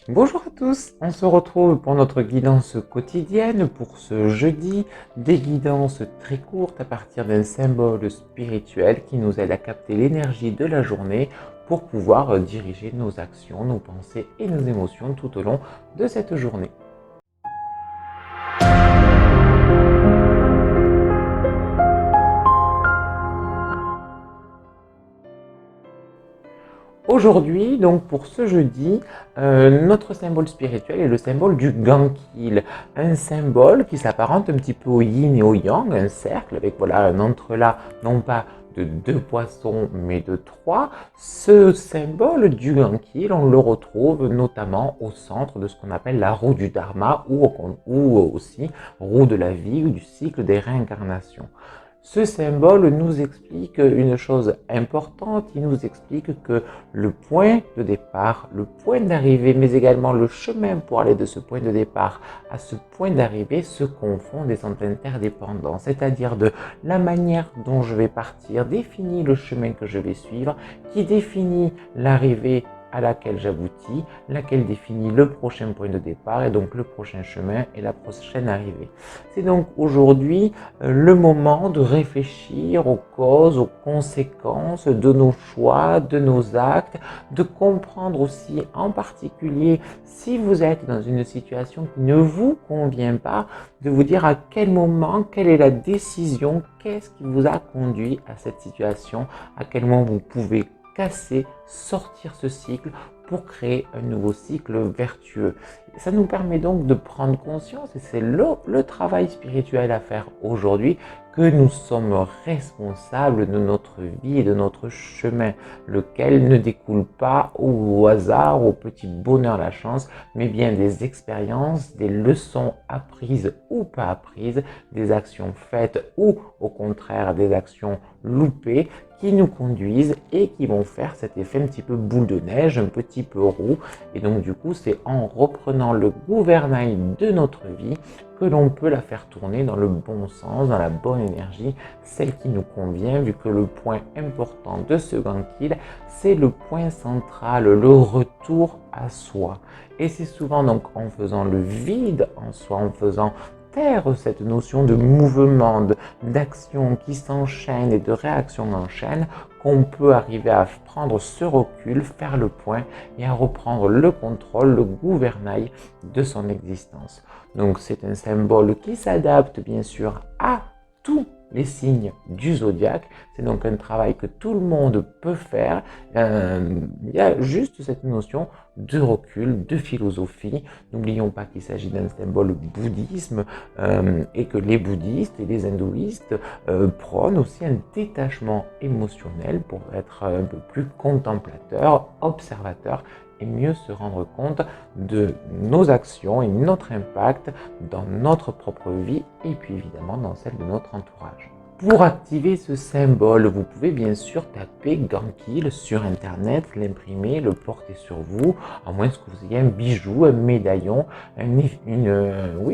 Bonjour à tous, on se retrouve pour notre guidance quotidienne pour ce jeudi, des guidances très courtes à partir d'un symbole spirituel qui nous aide à capter l'énergie de la journée pour pouvoir diriger nos actions, nos pensées et nos émotions tout au long de cette journée. Aujourd'hui, donc pour ce jeudi, notre symbole spirituel est le symbole du Gankil, un symbole qui s'apparente un petit peu au yin et au yang, un cercle avec voilà un entrelac non pas de 2 poissons mais de 3. Ce symbole du Gankil, on le retrouve notamment au centre de ce qu'on appelle la roue du Dharma ou aussi roue de la vie ou du cycle des réincarnations. Ce symbole nous explique une chose importante, il nous explique que le point de départ, le point d'arrivée, mais également le chemin pour aller de ce point de départ à ce point d'arrivée se confondent et sont interdépendants. C'est-à-dire de la manière dont je vais partir définit le chemin que je vais suivre, qui définit l'arrivée à laquelle j'aboutis, laquelle définit le prochain point de départ et donc le prochain chemin et la prochaine arrivée. C'est donc aujourd'hui le moment de réfléchir aux causes, aux conséquences de nos choix, de nos actes, de comprendre aussi en particulier si vous êtes dans une situation qui ne vous convient pas, de vous dire à quel moment, quelle est la décision, qu'est-ce qui vous a conduit à cette situation, à quel moment vous pouvez casser, sortir ce cycle pour créer un nouveau cycle vertueux. Ça nous permet donc de prendre conscience, et c'est le travail spirituel à faire aujourd'hui, que nous sommes responsables de notre vie et de notre chemin, lequel ne découle pas au hasard, au petit bonheur, la chance, mais bien des expériences, des leçons apprises ou pas apprises, des actions faites ou au contraire des actions loupées qui nous conduisent et qui vont faire cet effet un petit peu boule de neige, un petit peu roue. Et donc du coup, c'est en reprenant le gouvernail de notre vie que l'on peut la faire tourner dans le bon sens, dans la bonne énergie, celle qui nous convient, vu que le point important de ce Gankil, c'est le point central, le retour à soi. Et c'est souvent donc en faisant le vide en soi, en faisant taire cette notion de mouvement, d'action qui s'enchaîne et de réaction en chaîne, qu'on peut arriver à prendre ce recul, faire le point et à reprendre le contrôle, le gouvernail de son existence. Donc c'est un symbole qui s'adapte bien sûr à tous les signes du zodiaque. C'est donc un travail que tout le monde peut faire. Il y a juste cette notion de recul, de philosophie. N'oublions pas qu'il s'agit d'un symbole bouddhisme et que les bouddhistes et les hindouistes prônent aussi un détachement émotionnel pour être un peu plus contemplateur, observateur et mieux se rendre compte de nos actions et notre impact dans notre propre vie et puis évidemment dans celle de notre entourage. Pour activer ce symbole, vous pouvez bien sûr taper Gankil sur internet, l'imprimer, le porter sur vous, à moins que vous ayez un bijou, un médaillon, un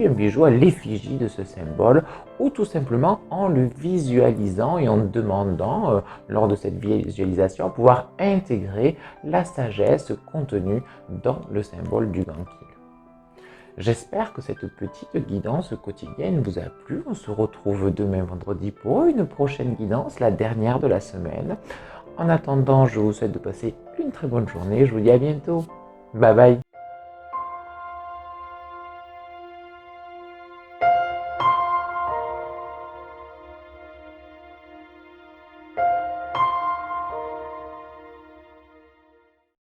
bijou à l'effigie de ce symbole, ou tout simplement en le visualisant et en demandant, lors de cette visualisation, à pouvoir intégrer la sagesse contenue dans le symbole du Gankil. J'espère que cette petite guidance quotidienne vous a plu. On se retrouve demain vendredi pour une prochaine guidance, la dernière de la semaine. En attendant, je vous souhaite de passer une très bonne journée. Je vous dis à bientôt. Bye bye.